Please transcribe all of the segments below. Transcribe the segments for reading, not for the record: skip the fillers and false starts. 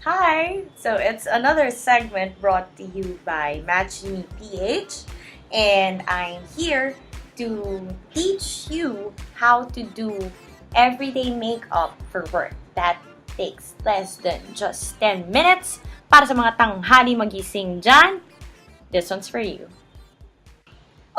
Hi! So it's another segment brought to you by Matchimi PH, and I'm here to teach you how to do everyday makeup for work. That takes less than just 10 minutes. Para sa mga tanghali magising dyan, this one's for you.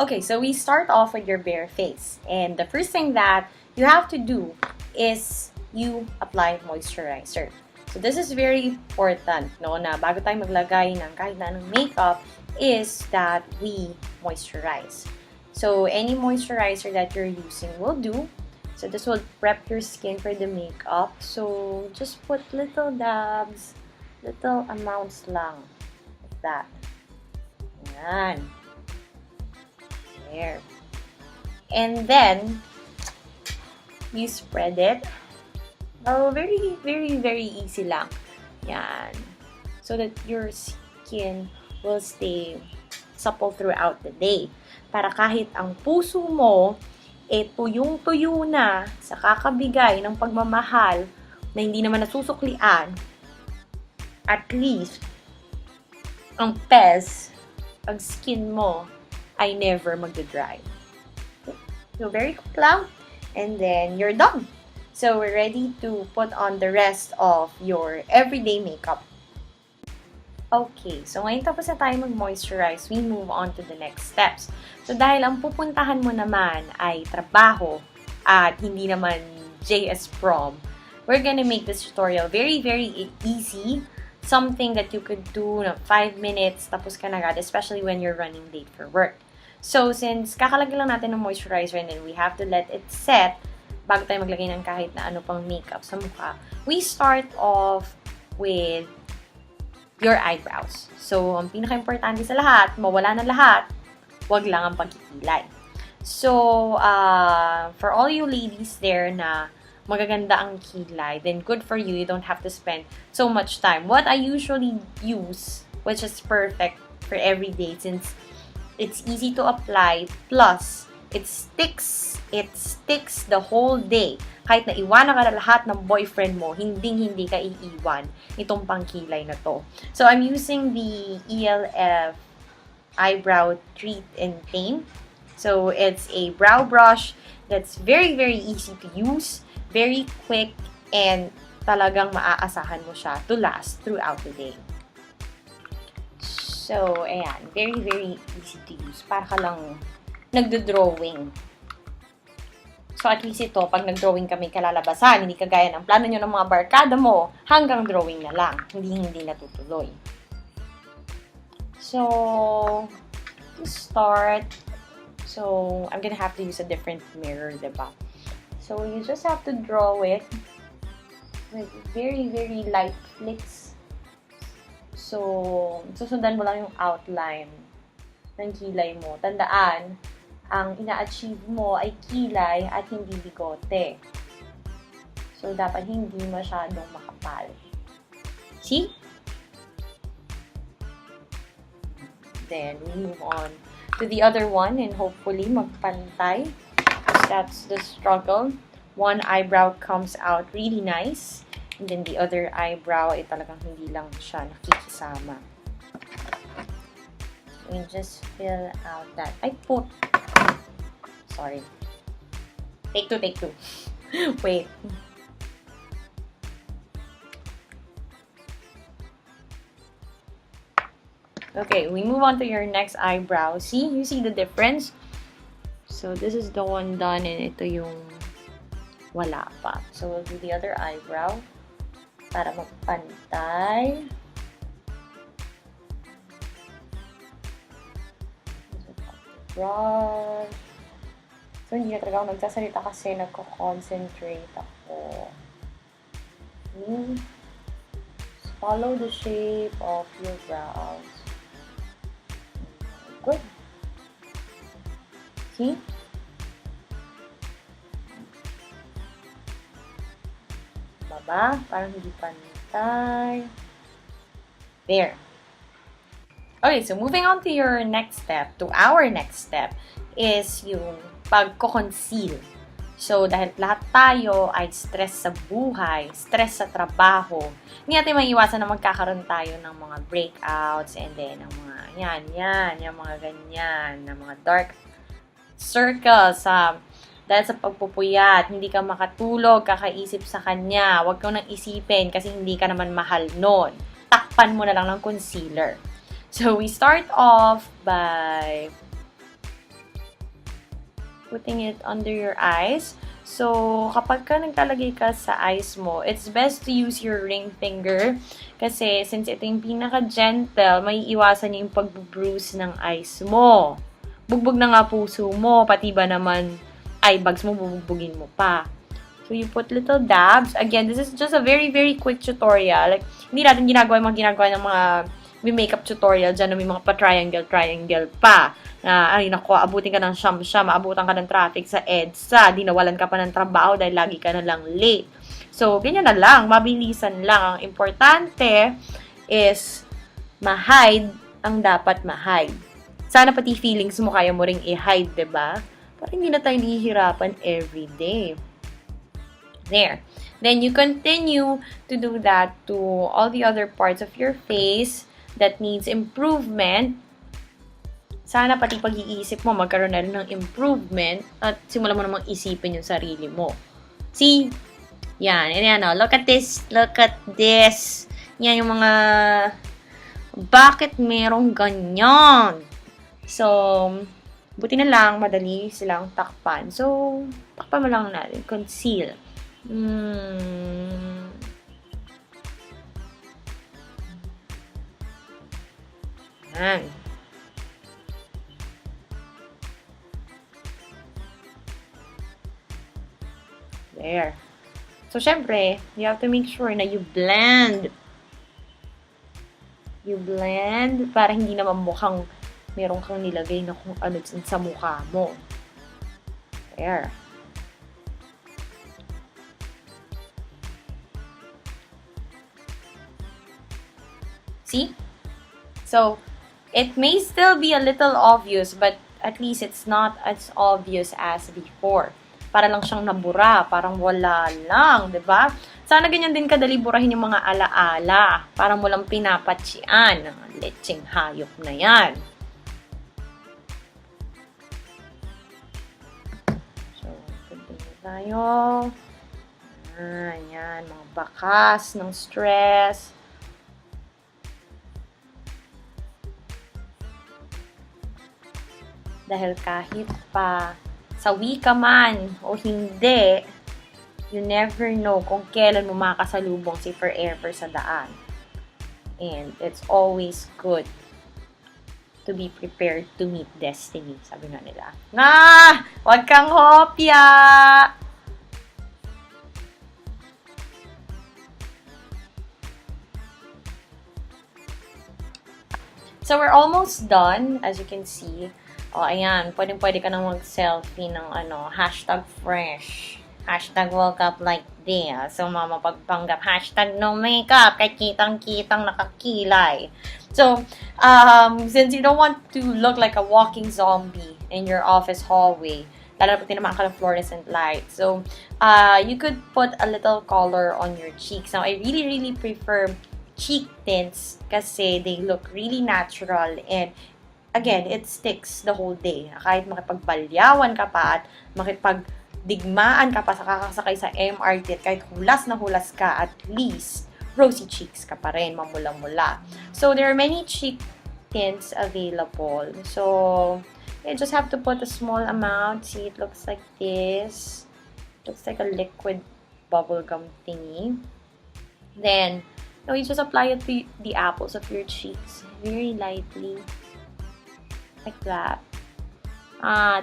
Okay, so we start off with your bare face. And the first thing that you have to do is you apply moisturizer. So this is very important, no, na bago tayo maglagay ng kahit na anong makeup is that we moisturize. So any moisturizer that you're using will do. So this will prep your skin for the makeup. So just put little dabs, little amounts lang, like that. Yan. There. And then, you spread it. Oh, very, very, very easy lang. Yan. So that your skin will stay supple throughout the day. Para kahit ang puso mo, tuyong-tuyo na sa kakabigay ng pagmamahal na hindi naman nasusuklian, at least, ang ang skin mo, ay never magdadry. So, very quick lang. And then, you're done. So, we're ready to put on the rest of your everyday makeup. Okay, so ngayon tapos na tayo mag-moisturize, we move on to the next steps. So, dahil ang pupuntahan mo naman ay trabaho at hindi naman JS prom, we're gonna make this tutorial very, very easy. Something that you could do na 5 minutes, tapos ka na agad, especially when you're running late for work. So, since kakalagay lang natin ng moisturizer and then we have to let it set bago tayo maglagay ng kahit na ano pang makeup sa mukha, we start off with your eyebrows. So, ang pinaka-importante sa lahat, mawala na lahat, wag lang ang pagkikilay. So, for all you ladies there na magaganda ang kilay, then good for you. You don't have to spend so much time. What I usually use, which is perfect for every day since it's easy to apply, plus it sticks the whole day. Kahit na iwanan ka na lahat ng boyfriend mo, hindi ka iiwan itong pangkilay na to. So, I'm using the ELF Eyebrow Treat and Paint. So, it's a brow brush that's very, very easy to use, very quick, and talagang maaasahan mo siya to last throughout the day. So, ayan. Very, very easy to use. Para ka lang nagdo-drawing. So, at least ito, pag nag-drawing kami kalalabasan, hindi kagaya ng plano nyo ng mga barkada mo, hanggang drawing na lang. Hindi natutuloy. So, to start, so, I'm gonna have to use a different mirror, diba? So, you just have to draw it with very, very light flicks. So, susundan mo lang yung outline ng kilay mo. Tandaan, ang ina-achieve mo ay kilay at hindi bigote. So, dapat hindi masyadong makapal. See? Then, we move on to the other one and hopefully magpantay. That's the struggle. One eyebrow comes out really nice. And then the other eyebrow, talagang hindi lang siya nakikisama. We just fill out that. Sorry. Take two. Wait. Okay, we move on to your next eyebrow. See? You see the difference? So, this is the one done and ito yung wala pa. So, we'll do the other eyebrow para magpantay. Brush. So, hindi na talaga ako nagsasalita kasi nagko-concentrate ako. Okay. Follow the shape of your brows. Good. See? Baba, parang hindi pantay. There. Okay, so moving on to our next step is yung pagko-conceal. So, dahil lahat tayo ay stress sa buhay, stress sa trabaho, hindi natin maiiwasan na magkakaroon tayo ng mga breakouts and then ng mga yung mga ganyan, ng mga dark circles dahil sa pagpupuyat, hindi ka makatulog, kakaisip sa kanya, huwag kang nang isipin kasi hindi ka naman mahal nun. Takpan mo na lang ng concealer. So, we start off by putting it under your eyes. So, kapag ka naglalagay ka sa eyes mo, it's best to use your ring finger kasi since ito yung pinaka-gentle, may iwasan yung pag-bruise ng eyes mo. Bugbog na nga puso mo, pati ba naman eye bags mo, bubugbugin mo pa. So, you put little dabs. Again, this is just a very, very quick tutorial. Like, hindi natin ginagawa ng mga makeup tutorial dyan na may mga pa-triangle pa. Ay nako, abutin ka ng siyam-siyam, abutan ka ng traffic sa EDSA, di nawalan ka pa ng trabaho dahil lagi ka na lang late. So, ganyan na lang, mabilisan lang. Ang importante is ma-hide ang dapat ma-hide. Sana pati feelings mo kaya mo ring i-hide, diba? Para hindi na tayo nahihirapan everyday. There. Then, you continue to do that to all the other parts of your face that needs improvement. Sana pati pag-iisip mo, magkaroon na rin ng improvement at simulan mo namang isipin yung sarili mo. See? Yan. Yan, oh. Look at this. Look at this. Yan yung mga bakit merong ganyan? So, buti na lang, madali silang takpan. So, takpan mo lang natin. Conceal. Yan. There. So, syempre, you have to make sure na you blend. You blend para hindi naman mukhang meron kang nilagay na kung ano sa mukha mo. There. See? So, it may still be a little obvious, but at least it's not as obvious as before. Para lang siyang nabura, parang wala lang, 'di ba? Sana ganyan din kadali burahin yung mga alaala, para mo lang pinapatsian ng lecheng hayop na 'yan. So, continue tayo. Ayan, mga bakas ng stress. Dahil kahit pa sawi ka man o hindi, you never know kung kailan mo makasalubong si forever sa daan. And it's always good to be prepared to meet destiny, sabi nga nila. Wag kang hopya! So, we're almost done, as you can see. O, ayan, pwede ka nang mag-selfie ng #fresh. #woke up like this. So, mapagpanggap, #no makeup. Kahit kitang-kitang nakakilay. So, since you don't want to look like a walking zombie in your office hallway, lalo na naman ka ng fluorescent light. So, you could put a little color on your cheeks. Now, I really, really prefer cheek tints kasi they look really natural and again, it sticks the whole day. Kahit makipagbalyawan ka pa at makipagdigmaan ka pa sa kakasakay sa MRT at kahit hulas na hulas ka, at least rosy cheeks ka pa rin, mamula-mula. So, there are many cheek tints available. So, you just have to put a small amount. See, it looks like this. It looks like a liquid bubblegum thingy. Then, you just apply it to the apples of your cheeks very lightly. Like that.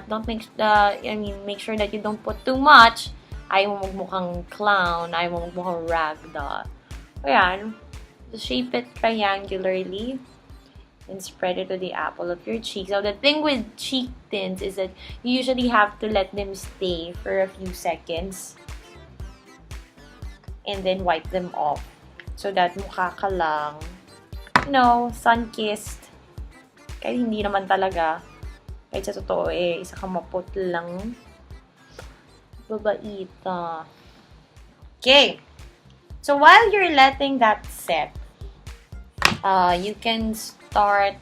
Make sure that you don't put too much. Ayaw mo magmukhang clown. Ayaw mo magmukhang ragdoll. Ayan. Just shape it triangularly. And spread it to the apple of your cheek. So, the thing with cheek tints is that you usually have to let them stay for a few seconds. And then wipe them off. So that mukha ka lang, sun-kissed. Kahit hindi naman talaga. Kahit sa totoo, isa kang maput lang. Babaita. Okay. So while you're letting that set, you can start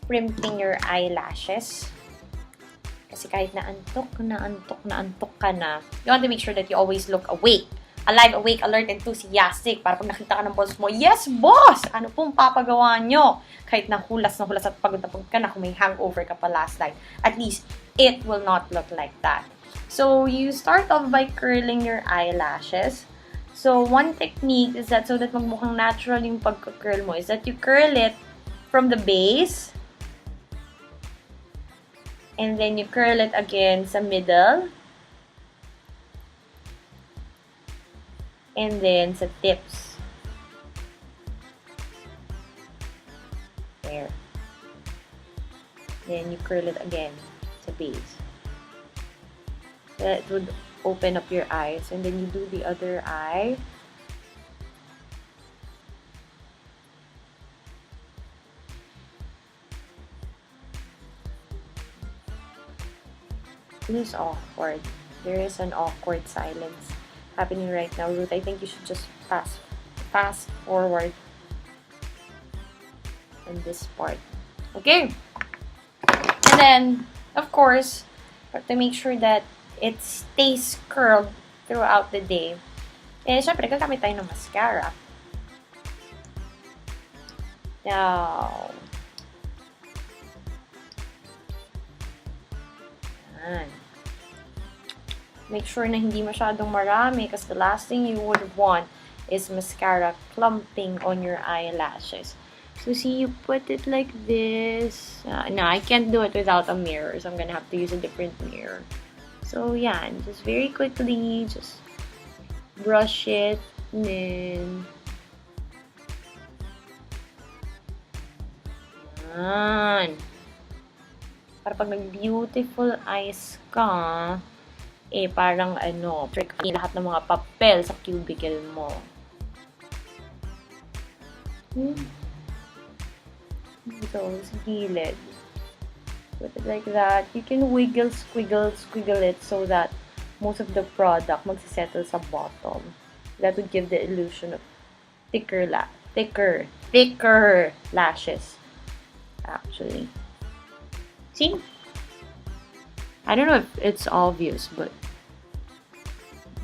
primping your eyelashes. Kasi kahit naantok ka na, you want to make sure that you always look awake. Alive, awake, alert, enthusiastic. Para pag nakita ka ng boss mo, yes, boss! Ano pong papagawa nyo? Kahit nahulas at pagod na pagod ka na, kung may hangover ka pa last night, at least, it will not look like that. So, you start off by curling your eyelashes. So, one technique is that, so that magmukhang natural yung pagka-curl mo, is that you curl it from the base, and then you curl it again sa middle, and then sa tips. There. Then you curl it again sa base. That would open up your eyes. And then you do the other eye. This is awkward. There is an awkward silence happening right now, Ruth. I think you should just fast forward on this part. Okay. And then, of course, to make sure that it stays curled throughout the day, syempre, gagamit tayo ng mascara. Now, yan. Make sure na hindi masyadong marami because the last thing you would want is mascara clumping on your eyelashes. So, see, you put it like this. No, I can't do it without a mirror, so I'm gonna have to use a different mirror. So, yeah, just very quickly, just brush it, and then, yan. Para pag nag-beautiful eyes ka, parang lahat ng mga papel sa cubicle mo. So, sa gilid. Put it like that. You can wiggle, squiggle it so that most of the product magsisettle sa bottom. That would give the illusion of thicker lashes. Actually. See? I don't know if it's obvious, but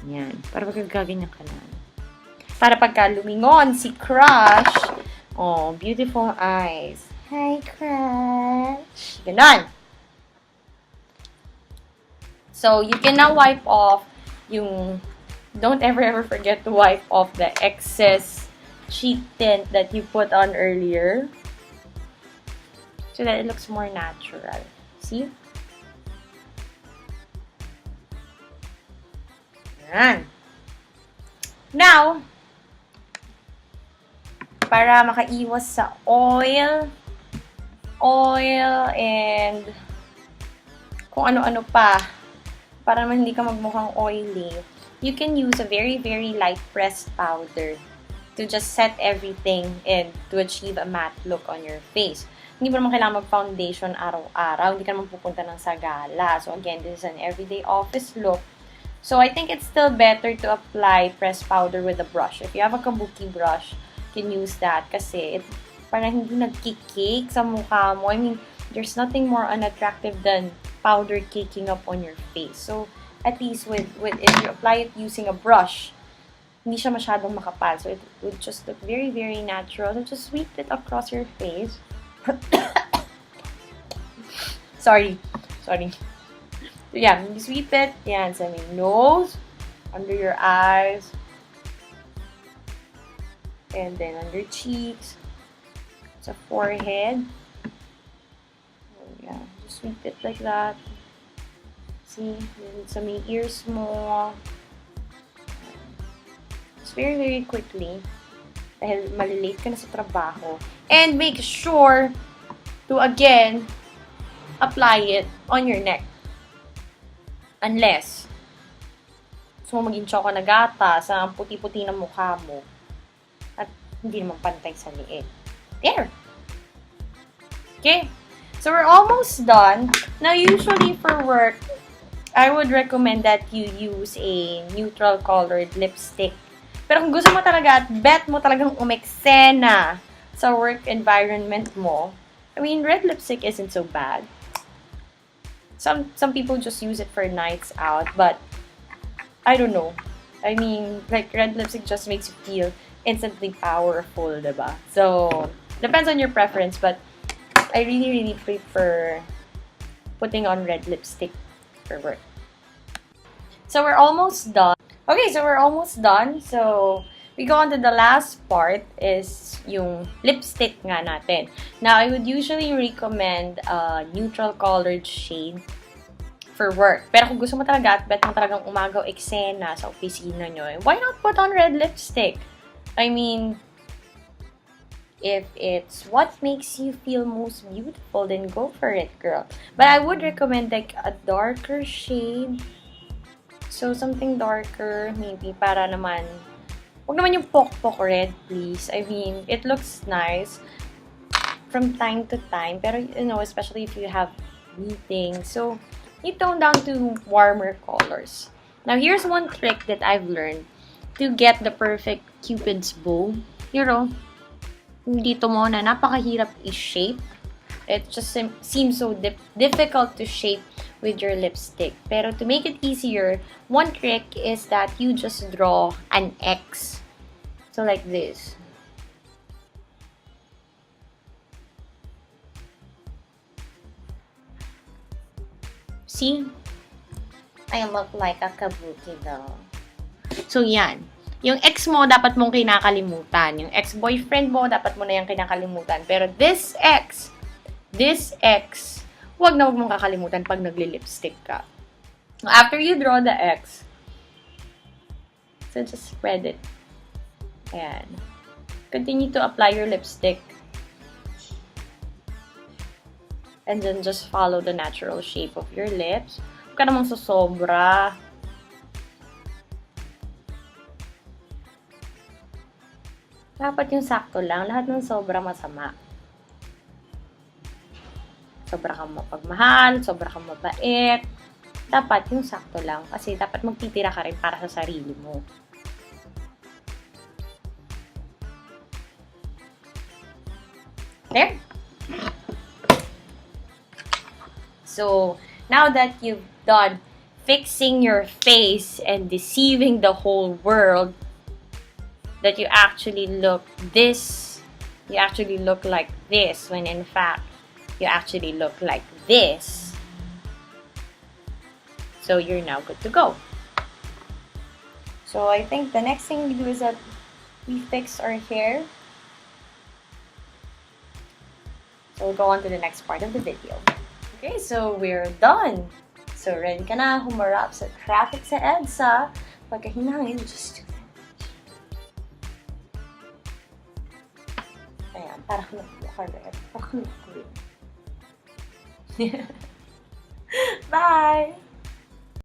yan. Para pagkagaganyan ka na. Para pagka lumingon si Crush, oh, beautiful eyes. Hi, Crush. Ganon. So, you can now wipe off yung, don't ever forget to wipe off the excess cheek tint that you put on earlier. So that it looks more natural. See? Yan. Now, para makaiwas sa oil and kung ano-ano pa, para naman hindi ka magmukhang oily, you can use a very, very light pressed powder to just set everything and to achieve a matte look on your face. Hindi mo naman kailangan mag-foundation araw-araw. Hindi ka naman pupunta ng sagala. So again, this is an everyday office look. So I think it's still better to apply pressed powder with a brush. If you have a kabuki brush, you can use that kasi parang hindi nagkikake sa mukha mo. I mean, there's nothing more unattractive than powder caking up on your face. So at least with if you apply it using a brush, hindi siya masyadong makapal. So it would just look very, very natural. So just sweep it across your face. Sorry. So yeah, you sweep it. Yan, sa may nose, under your eyes, and then under cheeks, sa forehead. So, yeah, just sweep it like that. See, sa may ears mo. Just very, very quickly. Dahil malilate ka na sa trabaho. And make sure to, again, apply it on your neck. Unless, gusto mo maging choco na gata sa puti-puti ng mukha mo at hindi naman pantay sa liit. There! Okay. So, we're almost done. Now, usually for work, I would recommend that you use a neutral colored lipstick. Pero kung gusto mo talaga at bet mo talagang umeksena sa work environment mo, I mean, red lipstick isn't so bad. Some people just use it for nights out, but I don't know. I mean, like, red lipstick just makes you feel instantly powerful, diba? So, depends on your preference, but I really, really prefer putting on red lipstick for work. So, we're almost done. Okay, so we're almost done. So, we go on to the last part is yung lipstick nga natin. Now, I would usually recommend a neutral colored shade for work. Pero kung gusto mo talaga at bet mo talagang umagaw eksena sa opisina nyo, why not put on red lipstick? I mean, if it's what makes you feel most beautiful, then go for it, girl. But I would recommend like a darker shade. So, something darker, maybe, para naman, huwag naman yung pokpok red, please. I mean, it looks nice from time to time. Pero, you know, especially if you have meetings. So, you tone down to warmer colors. Now, here's one trick that I've learned to get the perfect Cupid's bow. You know, dito mo na napakahirap i-shape. It just seems so difficult to shape with your lipstick. Pero to make it easier, one trick is that you just draw an X. So like this. See? I look like a kabuki though. So yan. Yung ex mo, dapat mong kinakalimutan. Yung ex-boyfriend mo, dapat mo na yung kinakalimutan. Pero this ex, huwag na huwag mong kakalimutan pag nagli-lipstick ka. After you draw the X, so just spread it. Ayan. Continue to apply your lipstick. And then just follow the natural shape of your lips. Huwag ka namang susobra. Dapat yung sakto lang. Lahat ng sobra masama. Sobra kang mapagmahal, sobra kang mabait. Dapat yung sakto lang. Kasi dapat magtitira ka rin para sa sarili mo. There. So, now that you've done fixing your face and deceiving the whole world, that you actually look like this, when in fact, you actually look like this. So you're now good to go. So I think the next thing we do is that we fix our hair. So we'll go on to the next part of the video. Okay, so we're done. So ready ka na humarap sa traffic sa EDSA. Pagka hinahangin, just do that. Ayan, para ka nag-correct. Para ka nag-correct. Bye!